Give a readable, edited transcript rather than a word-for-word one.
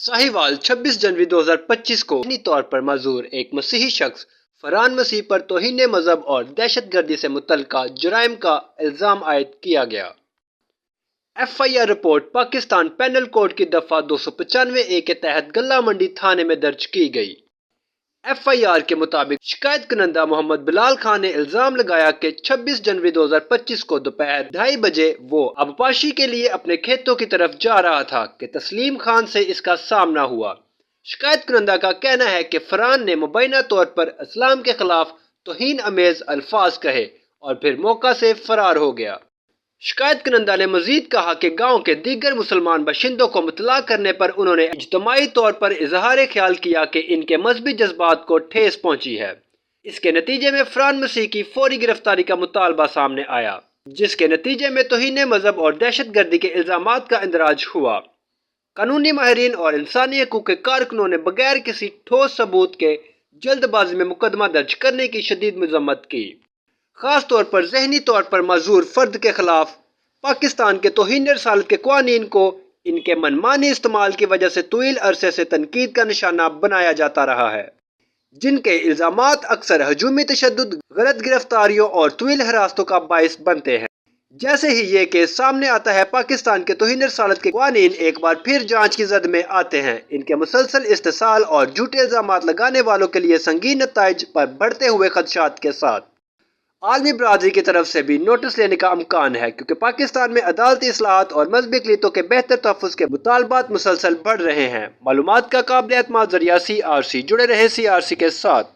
साहिवाल 26 जनवरी 2025 को ज़हनी तौर पर माजूर एक मसीही शख्स फरहान मसीह पर तौहीन मजहब और दहशतगर्दी से मुतल्लिका जुराइम का इल्ज़ाम आयद किया गया। FIR report Pakistan penal code की दफ़ा 295A के तहत गल्ला मंडी थाने में दर्ज की गई। FIR के मुताबिक शिकायत कुनंदा मोहम्मद बिलाल खान ने इल्ज़ाम लगाया कि 26 जनवरी 2025 को दोपहर 2:30 बजे वो आबपाशी के लिए अपने खेतों की तरफ जा रहा था कि तस्लीम खान से इसका सामना हुआ। शिकायत कुनंदा का कहना है कि फरहान ने मुबैना तौर पर इस्लाम के खिलाफ तौहीन अमेज अल्फाज कहे और फिर मौका से फरार हो गया। शिकायत कुनंदा ने मजीद कहा कि गांव के दीगर मुसलमान बाशिंदों को मुतला करने पर उन्होंने इज्तिमाई तौर पर इजहार ख्याल किया कि इनके मजहबी जज्बात को ठेस पहुंची है। इसके नतीजे में फरहान मसीह की फौरी गिरफ्तारी का मुतालबा सामने आया, जिसके नतीजे में तौहीन मजहब और दहशतगर्दी के इल्जामात का इंदराज हुआ। कानूनी माहिरीन और इंसानी हकूक़ के कारकुनों ने बगैर किसी ठोस सबूत के जल्दबाजी में मुकदमा दर्ज करने की शदीद मजम्मत की, खास तौर पर ज़हनी तौर पर माजूर फर्द के खिलाफ। पाकिस्तान के तौहीन रसालत के क़वानीन को इनके मनमानी इस्तेमाल की वजह से तवील अरसे से तनकीद का निशाना बनाया जाता रहा है, जिनके इल्ज़ामात अक्सर हजूमी तशद्दुद, गलत गिरफ्तारियों और तवील हिरासतों का बाइस बनते हैं। जैसे ही ये केस सामने आता है, पाकिस्तान के तौहीन रसालत के क़वानीन एक बार फिर जांच की जद में आते हैं। इनके मुसलसल इस्तेसाल और झूठे इल्ज़ामात लगाने वालों के लिए संगीन नताइज पर बढ़ते हुए खदशात के साथ आलमी बरादरी की तरफ से भी नोटिस लेने का इम्कान है, क्योंकि पाकिस्तान में अदालती इस्लाहात और मजहबी अक़लीतों के बेहतर तहफ़्फ़ुज़ के मुतालबात मुसलसल बढ़ रहे हैं। मालूमात का काबिल एतमाद ज़रिया CRC। जुड़े रहे CRC के साथ।